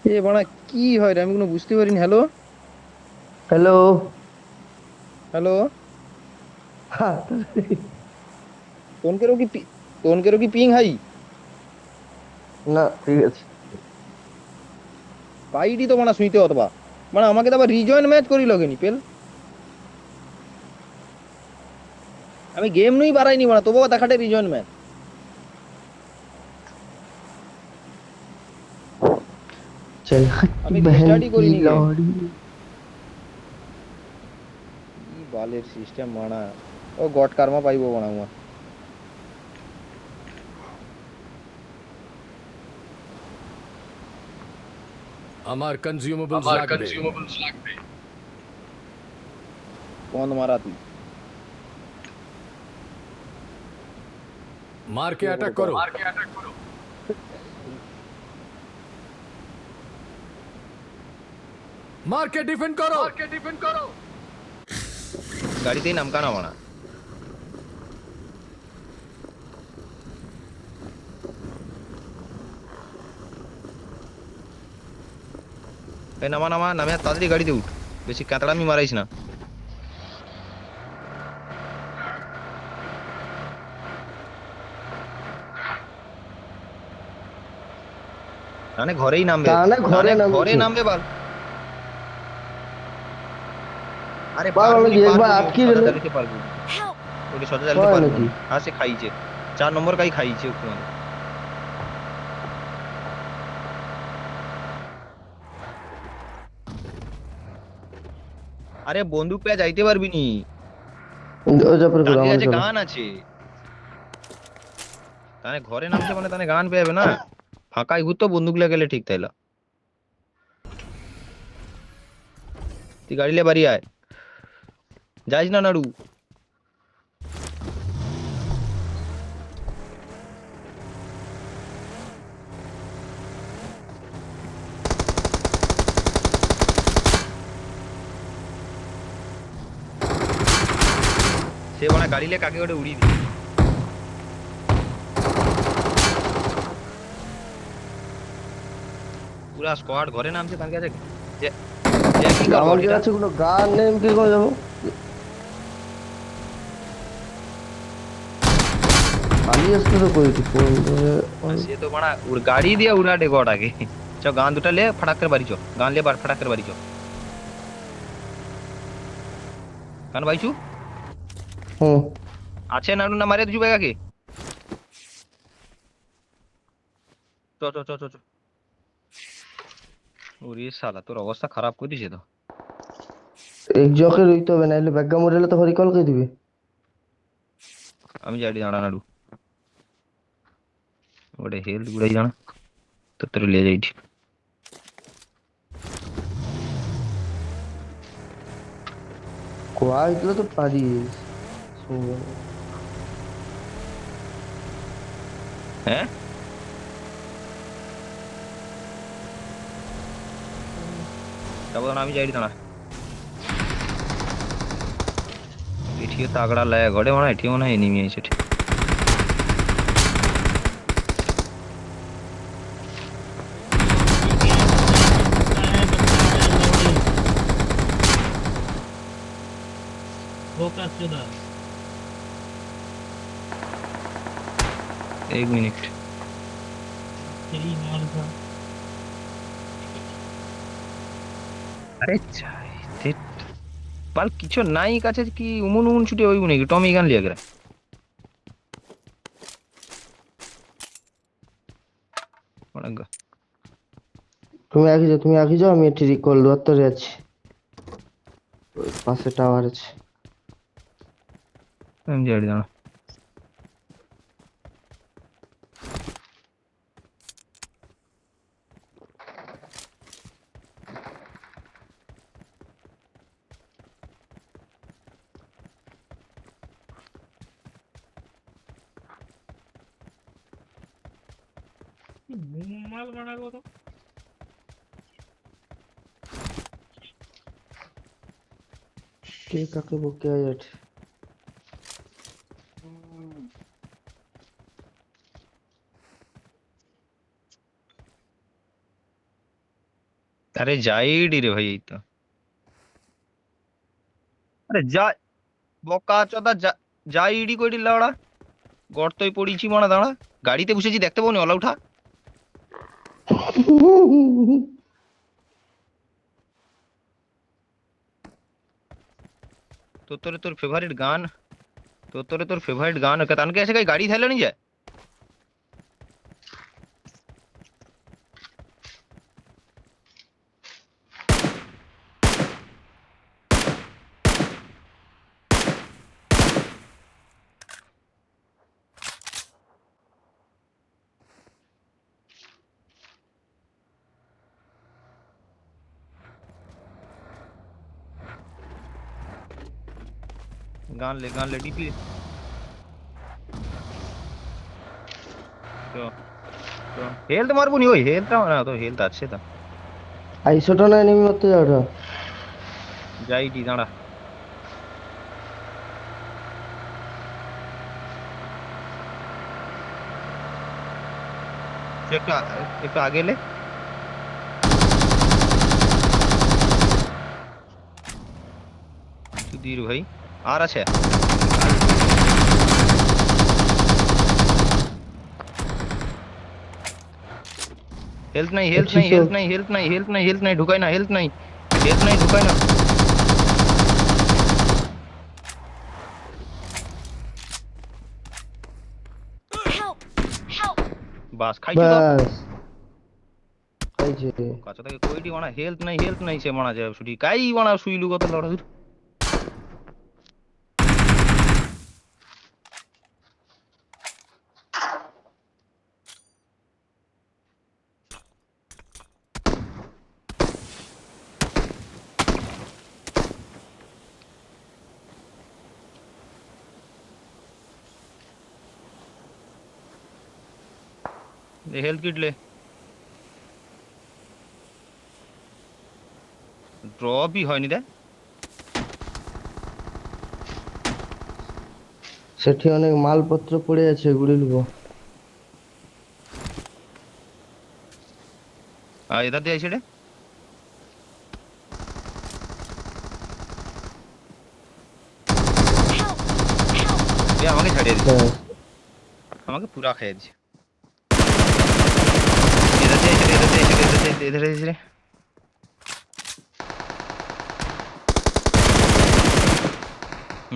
এ বাড়া, কি হয় রে? আমি কোনো বুঝতে পারিনি। হ্যালো? হ্যালো। হ্যালো? হ্যাঁ। তোনকেরও কি তোনকেরও কি পিং হাই? না, ঠিক আছে। কাইডি তো মানে শুইতে অথবা মানে আমাকে তো আবার রিজয়েন ম্যাচ করিল কেনি পেল। আমি গেম নই বাড়াইনি মানে তবুও দেখাটে রিজয়েন ম্যাচ। চল আমি बहन রিস্টার্টই की করিনি গেম। लौड़ी। কি বালের সিস্টেম মানা। ও গট কার্মা পাইবো বানা উয়া। আমার কনজিউমেবলস লাগবে। বন্ধ মারা তুই। মারকে শুয়ে পড়ো অ্যাটাক কর। করো। মারকে ডিফেন্ড করো। গাড়িতেই নামকা না মানা। এই নামা নামা নামে তাড়াতাড়ি গাড়িতে উঠ। বেশি ক্যাতাড়ামি মারাইস না। মানে ঘরেই নামবে। তাহলে মানে ঘরে ঘরে নামিয়েছে। নামবে বাল। আরে পাগল পারবুনি নাকি একবার পারবুনি ওটি আটকে সদা গেলে চালিতে পারবুনি। ওটি সদা চালিতে হয় নাকি? পারবুনি। হ্যাঁ সে খাইছে। 4 নম্বর কাই খাইছে ওকে মানে। আরে বন্দুক পেয়ে যাইতে পারবি নি। ও চাপের করো টাঙ্গি আমার কাছে চলো। গান আছে। তানে ঘরে নামছে মানে তানে গান পেয়ে যাবে না। ফাঁকাই ঘুরতো বন্দুক লেগে গেলে ঠিক তাইলা। তুই গাড়ি লে বাড়ি আয়। যাইস না নাড়ু। সে মানে গাড়ি লে কাকে ওটা উড়িয়ে দিই। পুরা স্কোয়াড ঘরে নামছে তার কাছে। যে যে কি করবো আমার ওটিটা। কাছে কোনো গান নেই, আমি কি করে যাবো? পালিয়ে আসতে তো করেছি ফোন ধরে। আর সে তো মানে গাড়ি দিয়ে উড়া ডে গোটাকে। চ গান দুটা লে ফটাক করে বাড়ি চ। গান লে ফটাক করে বাড়ি চ। গান বাইছু হুম। আছে নাড়ু না মারে তুই বেগাকে। চ চ চ চ চ। ওরে শালা তোর অবস্থা খারাপ করে দিছে তো। এক জকে রইতে হবে, নাইলে ব্যাগা মরে তো হরি কল কে দিবে। আমি যাই দাঁড়া নাড়ু। ওটা হেলথ গুড়াই জানা। তো তোর লিয়ে যাইছি। কোয়াই দিলে তো পারিস। শুনবে না। হ্যাঁ তারপর আমি যাই দাঁড়া। এটিও তাগড়া লাগে ঘরে মনে হয় এটিও মনে হয় এনিমি আছে ঠিক। ये बंदा है बंदा है लौड़ी फोकस चुदा 1 মিনিট। तेरी मार का আরে চাই ধ্যাৎ, বাল কিছু নাই কাছে কি উমুন উমুন ছুটে হইব নাকি টমি গান লিয়ে গেলে। অনেক তুমি আগে যাও, আমি এটি রিকল দত্তরে আছি। ওই পাশে টাওয়ার আছে। আমি যাই দাঁড়া। माल बना को तो কে কাকে বকে আছে? আরে যাইডি রে ভাই, এই তো। আরে যা, বকা চোদা, যাইডি কইডি লাউড়া। গর্তই পড়িছি মানা, দাঁড়া। গাড়িতে বসেছি, দেখতে পাওনি? ওলা উঠা। তোর ফেভারিট গান, তোর ফেভারিট গাन कतान के ऐसे कहीं गाड़ी थैला नहीं जाए। गान ले डीपी। तो तो हेल्थ मारबो নি ওই হেলথ না, তো হেলথ আছে তো। আইসোটা না এনিমি মারতে যাওটা। যাইডি দাঁড়া। তুই একটু আগে ले। সুধীর ভাই আর আছে। हेल्थ नहीं, हेल्थ नहीं, हेल्थ नहीं, हेल्थ नहीं, हेल्थ नहीं, हेल्थ नहीं ढुकाई ना, हेल्थ नहीं, हेल्थ नहीं ढुकाई ना। বাস খাইছো তো। বাস খাইছে। কাছে থেকে কইটি মানা হেল্থ নাই সে মানা যায় শুটি কাই মানা শুইলু কত লড়া দূর। हेल्थ किट ले। ড্রপ ই হয়নি রে। সেটি অনেক মালপত্র পড়ে আছে, গুড়ি লুবো। আর এদার দিয়ে আইছে রে। এ আমাকে ছাড়িয়ে দিছে, আমাকে পুরা খাইয়ে দিছে। এদার দিয়ে আইছে রে।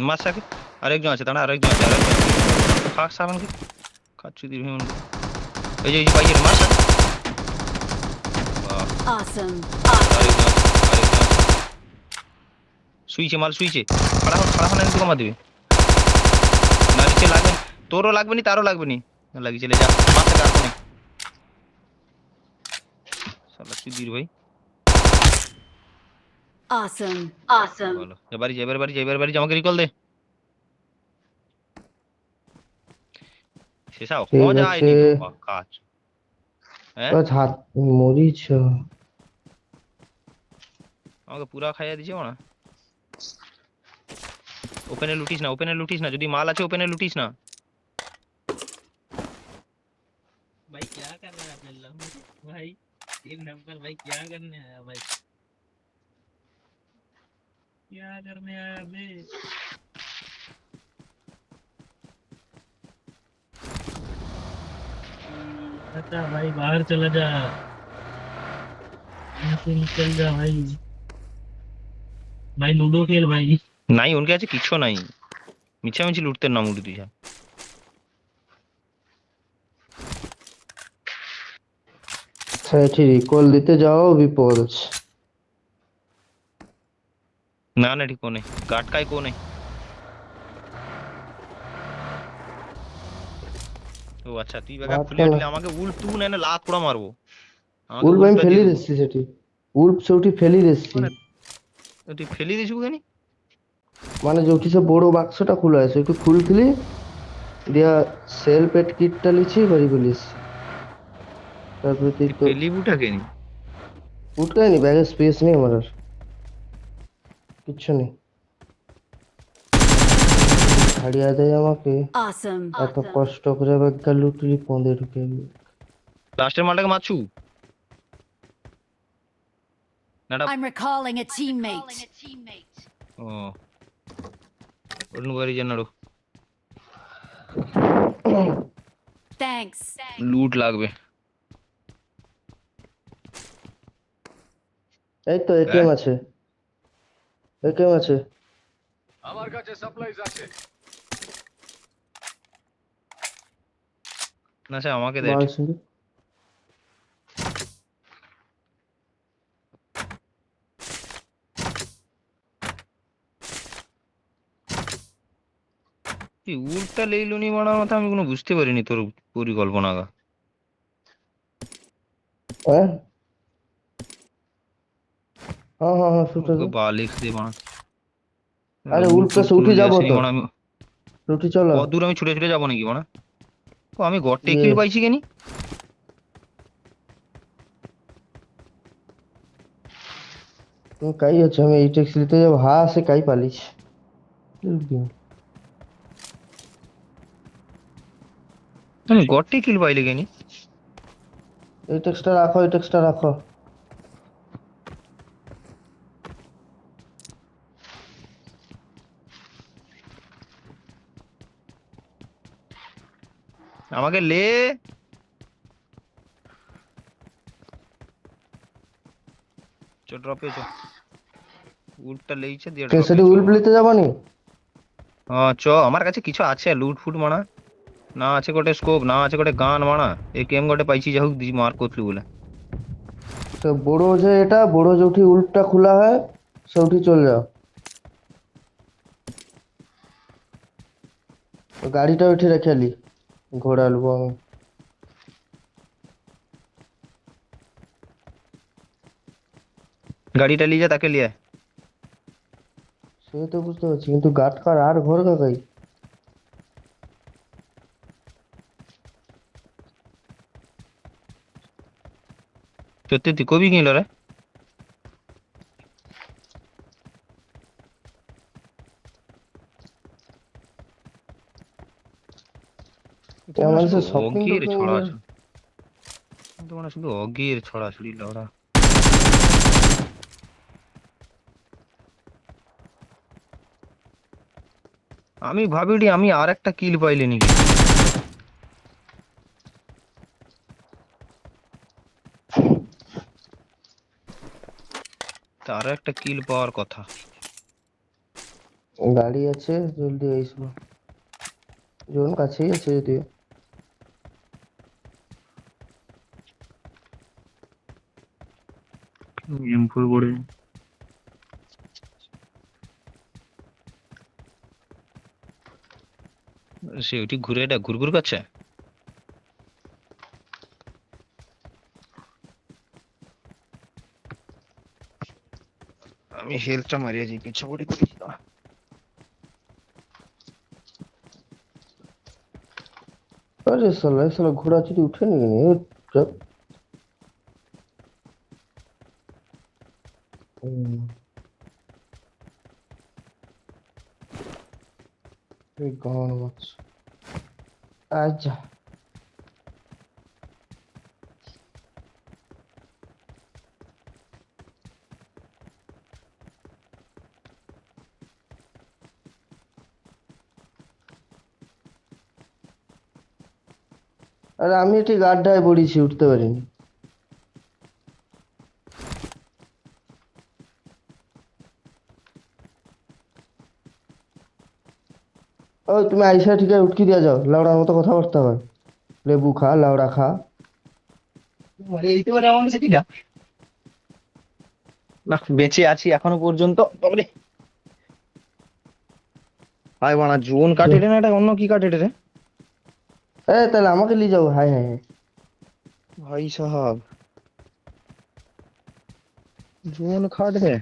মাসাকে আরেকজন আছে, দাঁড়া আরেকজন আছে। ফাঁক সালানকে খাচ্ছি দিবি মন। এই যে বাইয়ের মাসা। Awesome. আরেকজন শুইছে, মাল শুইছে। খাড়া হন এনে তোকে মার দিবে না, নিচে লাগবে। তোরও লাগবে নি, তারও লাগবে নি, লাগি চলে যা। মাসা কার কোনে শালা সুধীর ভাই। Awesome. বলো এবারে বাড়ি যা, আমাকে রিকল দে। শেষা ঠিক हो আছে। যায়নি কাজ। হ্যাঁ হাত মরিচ। আমাকে পুরা খাইয়ে দিছে না। ওপেনে লুটিস না, যদি মাল আছে ওপেনে লুটিস না। भाई क्या कर रहा है अपने लम्बे भाई? 3 नंबर भाई क्या करने आया भाई? क्या करने आया बे? अच्छा भाई बाहर चला जा, यहाँ से निकल जा भाई। भाई लूडो खेल भाई। নাই ওর কাছে কিছু নাই, মিছামিছি লুটতে নাম উঠে তুই। সেটি রিকল দিতে যাও বিপদ আছে। না না ঠিক কোনে গাটকাই কোনে। ও আচ্ছা তুই বাগা খুলে দিলে আমাকে উল্ট তু না লাত পুরা মারবো। আমাকে উল্প আমি উল্টটা ফেলি দিয়ে দিচ্ছি সেটি। উল্প সেটি ফেলি দিচ্ছি। তুই ফেলি দিছু কেন? মানে যেটি সে বড় বাক্সটা খোলা আছে একটু খুলছিলি দিয়া সেল পেট কিটটা লিছি বাড়ি বলিস। তারপরে তুই তো ফেলি বুটা কেন? উঠকায়নি, ব্যাগে স্পেস নেই আমার আর কিচ্ছু নেই। ছাড়িয়া দেয় আমাকে, Awesome. এত কষ্ট করে ব্যাগটা লুটলি পন্দে ঢুকে। লাস্টের মালটাকে মারছু? না এটা I'm recalling a teammate. ও অন্য গাড়ি জানারো Thanks. লুট লাগবে এই তো এটিএম আছে, এটিএম আছে। আমার কাছে সাপ্লাইজ আছে। না স্যার আমাকে দে মাল শুধু তুই উল্টা লেইলুনি মারার কথা আমি কোনো বুঝতে পারিনি তোর পরিকল্পনাটা হ্যাঁ হ্যাঁ হ্যাঁ হ্যাঁ শুটে দে। বালিক্স দিয়ে মারা আরে উল্টো সে উঠে যাবো তো, উঠে চলো। কত দূর আমি ছুটে ছুটে যাবো নাকি মারা ও আমি গড়টে ইয়ে। কিল পাইছি কেনি काही আছে, আমি এই ট্যাক্সি নিতে যাবো। হ্যাঁ সে काही পালিস। আমি গড়টে কিল পাইলে কেনি এই ট্যাক্সটা রাখো, এই ট্যাক্সটা রাখো। আমাকে লে চো ড্রপে চো উল্টা লেইছে দিয়ে ড্রপে সেটি উল্প নিতে যাবো নি? হ্যাঁ চ আমার কাছে কিছু আছে লুট ফুট মানা না আছে গোটে স্কোপ না আছে গোটে গান মানা এই কেম গোটে পাইছি যা হোক দি মার করতলু বলে তো বড় যে এটা বড় যেউঠি উল্পটা খোলা হয় সেউঠি চলে যাও। তো গাড়িটা উঠে রেখে লি, ঘোড়া আলবো আমি। গাড়িটা লিয়ে যা তাকে লিয়ে আয়। সে তো বুঝতে পারছি, কিন্তু গাট কার আর ঘর কাকাই। সত্যি তুই কবি কিনল রে আমার সে শপিং অগির টপিং ছড়া আছে তোমার শুধু অগির ছড়াছড়ি লড়া আমি ভাবিনি আমি আর একটা কিল পাইলে নাকি তার একটা কিল পাওয়ার কথা গাড়ি আছে, জলদি আইসবো। জোন কাছেই আছে যদিও। এম4 করে সে ওটি ঘুরে এটা ঘুরঘুর করছে আমি হেলথটা মারিয়ে যাই পিছু পড়ে আরে সালা এই সালা ঘোড়া যদি উঠে নি কেন এ চপ। এই গান মাছ আচ্ছা। আরে আমি এটি গাড্ডায় পড়েছি, উঠতে পারিনি। ওই তুমি আইসা ঠিক আছে উঠকি দিয়া যাও, লাউড়ার মতো কথাবার্তা হয়। লেবু খা, লাউড়া খা। দিতে পারে আমার কাছে কিনা না বেঁচে আছি এখনো পর্যন্ত তবে হাই বানা জোন কাটে রে না এটা অন্য কি কাটে রে এ তাহলে আমাকে নিয়ে যাও। High high high. ভাই সাহাব জোন কাট রে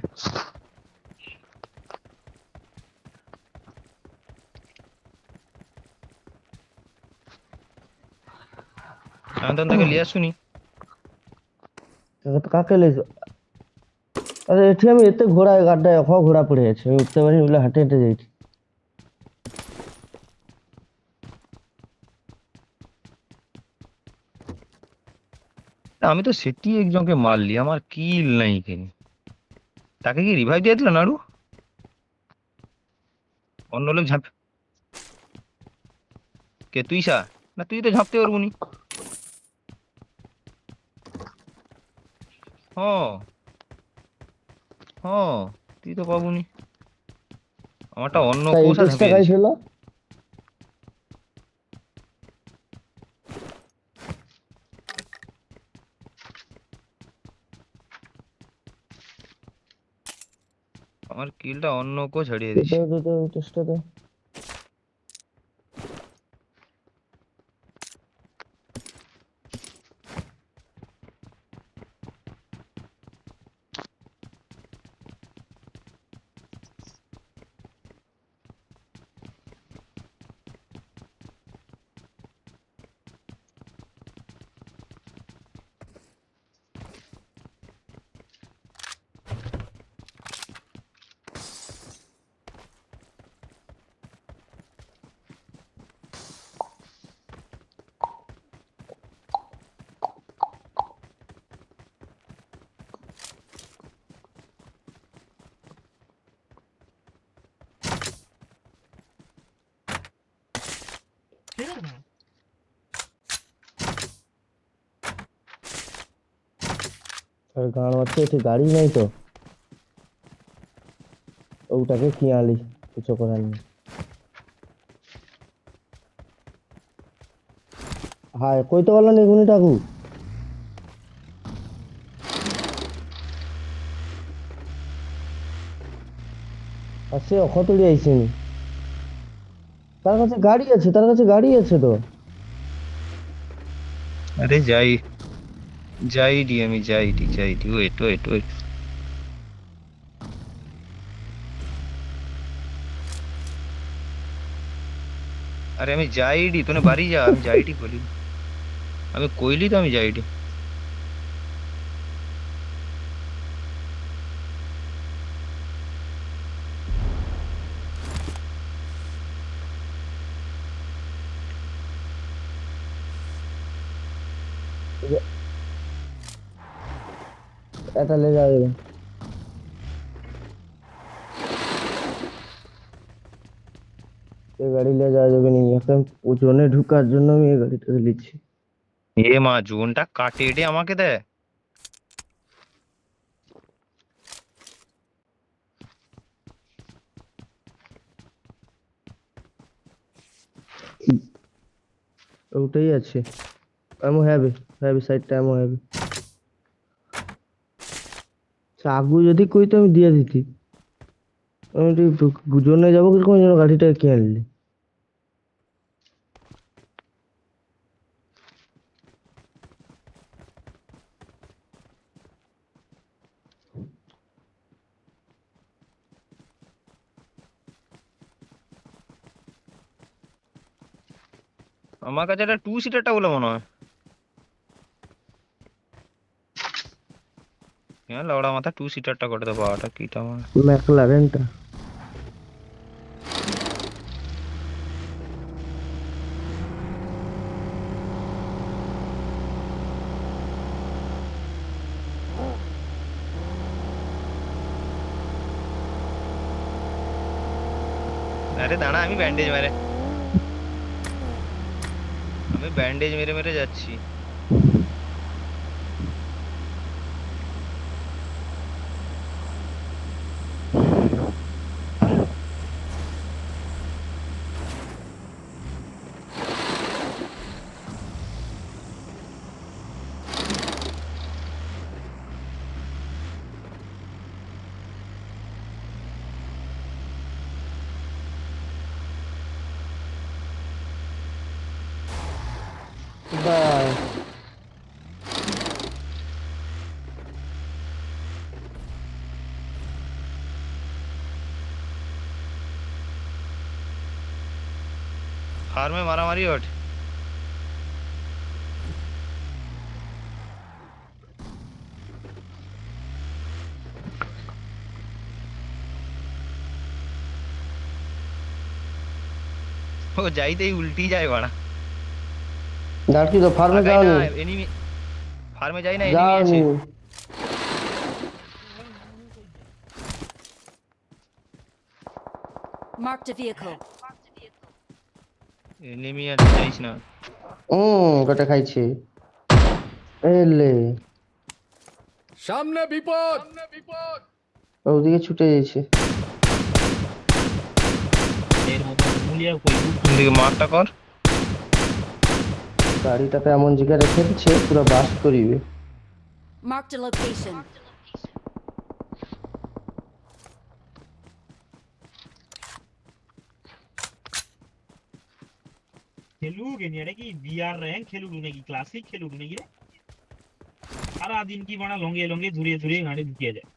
আমি তো তাকে লিয়ে আসুনি তো কাকে লে যাও? আরে এটি আমি এতে ঘোড়া গাড্ডায় অখ ঘোড়া পড়ে আছে, আমি উঠতে পারিনি বলে হাঁটে হেঁটে যাইছি। আমি তো সেটি একজনকে মারলি আমার কিল নাই কেন তাকে কি রিভাইভ দিয়ে দিল নাড়ু? অন্য লোক ঝাঁপ, কে তুই সা? না তুই তো ঝাঁপতে পারবো নি। হ্যাঁ হ্যাঁ, তুই তো পাবো নি। আমারটা অন্য তা কোষা এটেক্সটা ঝাঁপিয়ে কাই দিছে। ছিল? আমার কিলটা অন্য কেউ ছাড়িয়ে দিতে দিছে। দিতে এটেক্সটা দে। तेरा ना আর গান হচ্ছে, এটি গাড়ি নাই তো ওটাকে কি আলি কিছু করার নেই। হায় কইতে পারলাম এগুনি টাকু আর সে অখতড়ি আইসেনি। তার কাছে গাড়ি আছে, তার কাছে গাড়ি আছে তো। আরে যাই, যাইডি আমি যাইডি যাইডি, ওয়েট ওয়েট ওয়েট। আরে আমি যাইডি, তোনে বাড়ি যা, আমি যাইডি বলি। আমি কইলি তো আমি যাইডি। এটা লে যাবে, এই গাড়ি লে যাওয়া যাবে নি এখন। ওজনে ঢুকার জন্য আমি এই গাড়িটা লিচ্ছি। এ মা, জোনটা কাটে এটে আমাকে দেয়। ওটাই আছে। আমো হ্যাভি হ্যাভি সাইডটা আমো হ্যাভি। আগু যদি কই তো আমি দিয়ে দিতি। আমি জোনে যাবো কিরকম যেন গাড়িটা কে আনলি। আমার কাছে একটা 2 সিটারটা বলে মনে হয়। হ্যাঁ লড়া মাথা 2 সিটারটা করে দেবো, আটা কিটা আমার। ম্যাকলারেনটা আরে দাঁড়া, আমি ব্যান্ডেজ মেরে, আমি ব্যান্ডেজ মেরে মেরে যাচ্ছি। বাস। ফার্মে মারামারি ওঠ। ও যাইতেই উল্টি যায় বাড়া। ডাকি তো ফার্মে আগাই না যাওনি। এনিমি, ফার্মে যাই না, এনিমি আছে। যাওনি Marked a vehicle. এনিমি আর যাইস না। কটা খাইছে এলে সামনে বিপদ, সামনে বিপদ। ওদিকে ছুটে যাচ্ছে। এর মধ্যে মুলিয়া কই এদিকে মারটা কর। গাড়িটাতে এমন জায়গায় রেখে দিচ্ছে পুরো বাস করিবে। Marked a location. খেলুগে নি এটা কি বিআর র‍্যাঙ্ক খেলুগে নাকি ক্লাসিক খেলুগে নাকি রে সারা দিন কি বানা লঙ্গে লঙ্গে ধুরিয়ে ধুরিয়ে গাড়ি ঢুকিয়ে যায়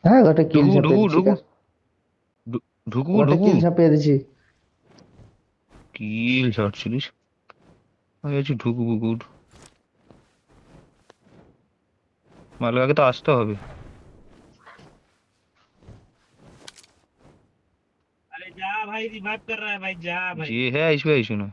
হ্যাঁ ওটা কিল ঢুকু ঝাঁপিয়ে দিচ্ছি। ঢুকু ঢুকু ওটা ঢুকু কিল ঝাঁপিয়ে দিচ্ছি। কিল ছাড়ছিলিস আমি বলছি ঢুকু বুকুর মালগাকে তো আসতে হবে। अरे जा भाई रिवाइव कर रहा है भाई जा भाई যে হ্যাঁ আইসবে আইসু না।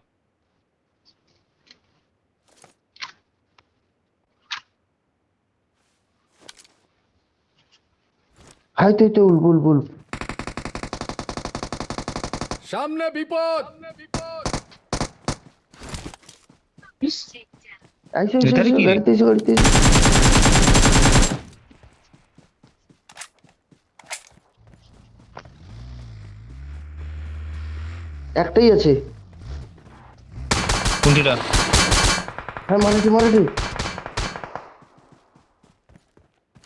হাই তুই তো বুল বুল সামনে বিপদ, সামনে বিপদ। আইসো এটারে কি রে? গাড়িতে এসো গাড়িতে এসো। একটাই আছে। কোনটিটা? হ্যাঁ মারাঠি মারাঠি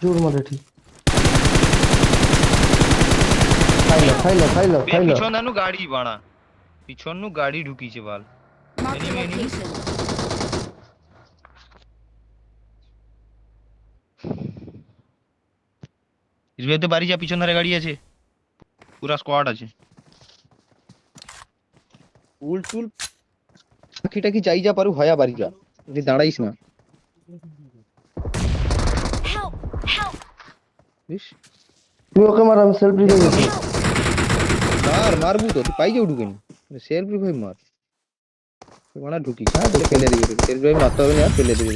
জোর মারাঠি খাইলো খাইলো খাইলো বে খাইলো। পিছন দানু গাড়ি বাড়া পিছনু গাড়ি ঢুকিছে বাল। Marked a Enemy, enemy. location. ইসবেতে বাড়ি যা পিছন ধারে গাড়ি আছে পুরা স্কোয়াড আছে। উল টুল পাখিটা কি চাই যা পারু হয়া বাড়ি যা তুই দাঁড়াইস না। Help! Help! বুঝিস তুমি ওকে মার আমি সেলফ রিভাইভ দিচ্ছি। মার মারবু তো তুই পাই যাও ঢুকেনি সেলফ রিভাইভ মার তুই মারা ঢুকিস হ্যাঁ ফেলে দিবি সেলফ রিভাইভ মারতে হবে না আর ফেলে দিবি।